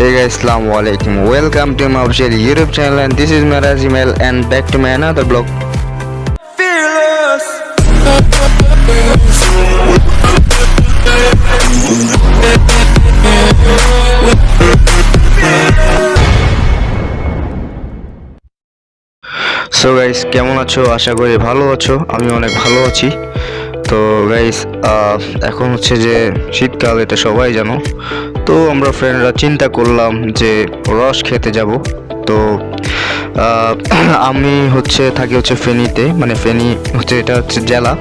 Hey guys, Assalamu alaikum. Welcome to my official YouTube channel, and this is Miraj Email, and back to my another blog. Fearless. So guys, কেমন আছো? আশা করি ভালো আছো। আমি অনেক ভালো আছি। তো গাইস, এখন হচ্ছে যে শীতকাল, এটা সবাই জানো। তো আমরা ফ্রেন্ডরা চিন্তা করলাম যে রস খেতে যাব। তো আমি থাকি ফেনীতে, মানে ফেনী এটা হচ্ছে জেলা।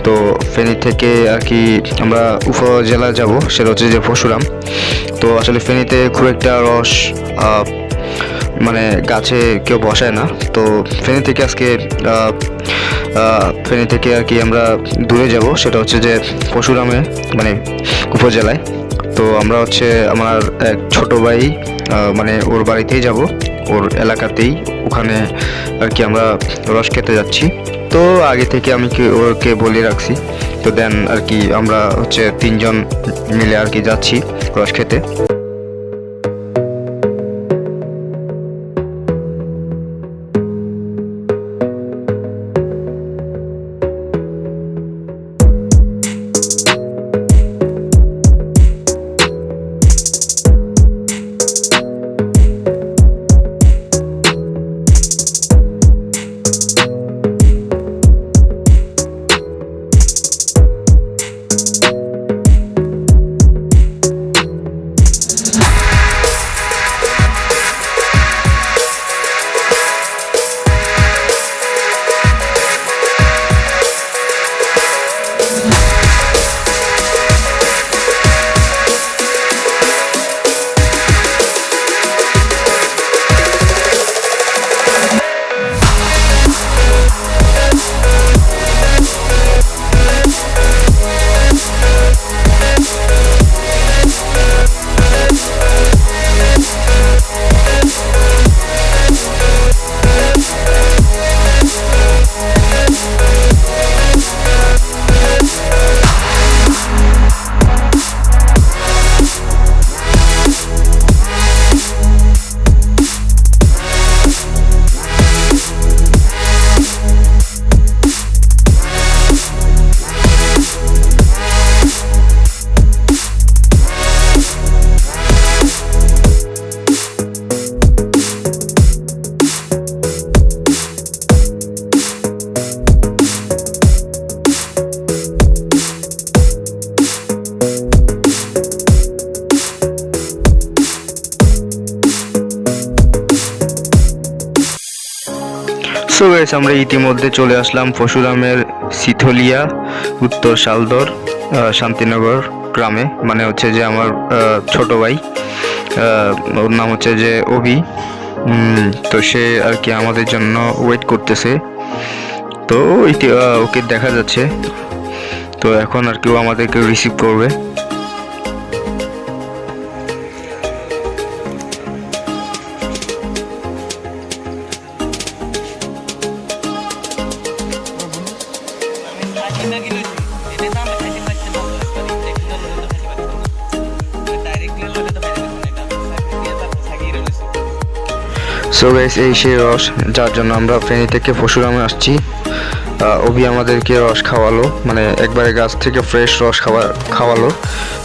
তো ফেনী থেকে আর কি আমরা উপজেলা যাব, সেটা হচ্ছে যে পরশুরাম। তো আসলে ফেনীতে খুব একটা রস মানে গাছে কেউ বসায় না। তো ফেনী থেকে আর কি আমরা দূরে যাব, সেটা হচ্ছে যে পরশুরামে, মানে উপজেলায়। তো আমরা আমার এক ছোট ভাই, মানে ওর বাড়িতেই যাব, ওর এলাকাতেই, ওখানে আর কি আমরা রস খেতে যাচ্ছি। তো আগে থেকে আমি ওকে বলে রাখছি। তো দেন আর কি আমরা 3জন মিলে আর কি যাচ্ছি রস খেতে। সো গাইস, আমরা ইতিমধ্যে চলে আসলাম পরশুরামের সিথলিয়া উত্তর শালদর শান্তিনগর গ্রামে। মানে যে আমার ছোট ভাই, ওর নাম যে অভি। তো সে আর কি আমাদের জন্য ওয়েট করতেছে। তো ওকে দেখা যাচ্ছে। তো এখন আর কি ও আমাদেরকে রিসিভ করবে। সো গাইস, এই সেই রস যার জন্য আমরা ফেনী থেকে পরশুরামে আসছি। অভি আমাদেরকে রস খাওয়ালো, মানে একবারে গাছ থেকে ফ্রেশ রস খাওয়ালো।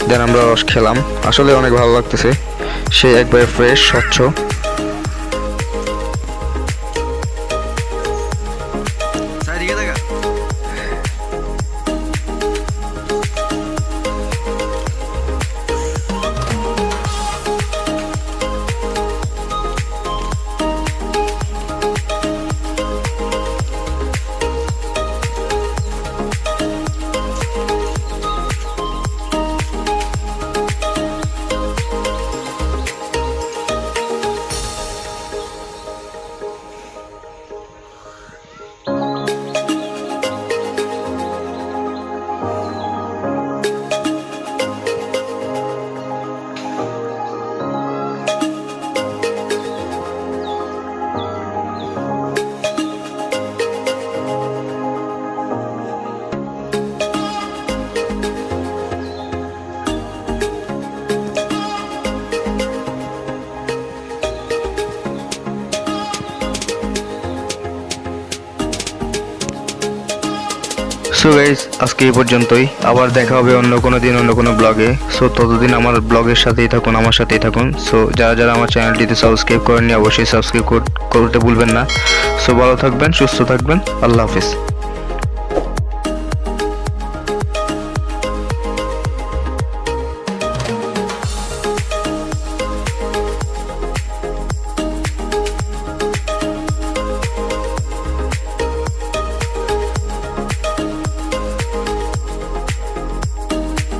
দেন আমরা রস খেলাম। আসলে অনেক ভালো লাগতেছে, সে একবারে ফ্রেশ, স্বচ্ছ। সো গাইস, আজকে এই পর্যন্তই। আবার দেখা হবে অন্য কোনো দিন অন্য কোনো ব্লগে। সো ততদিন আমার ব্লগের সাথেই থাকুন, আমার সাথেই থাকুন। সো যারা যারা আমার চ্যানেলটিতে সাবস্ক্রাইব করেননি অবশ্যই সাবস্ক্রাইব করতে ভুলবেন না। সো ভালো থাকবেন, সুস্থ থাকবেন, আল্লাহ হাফিজ।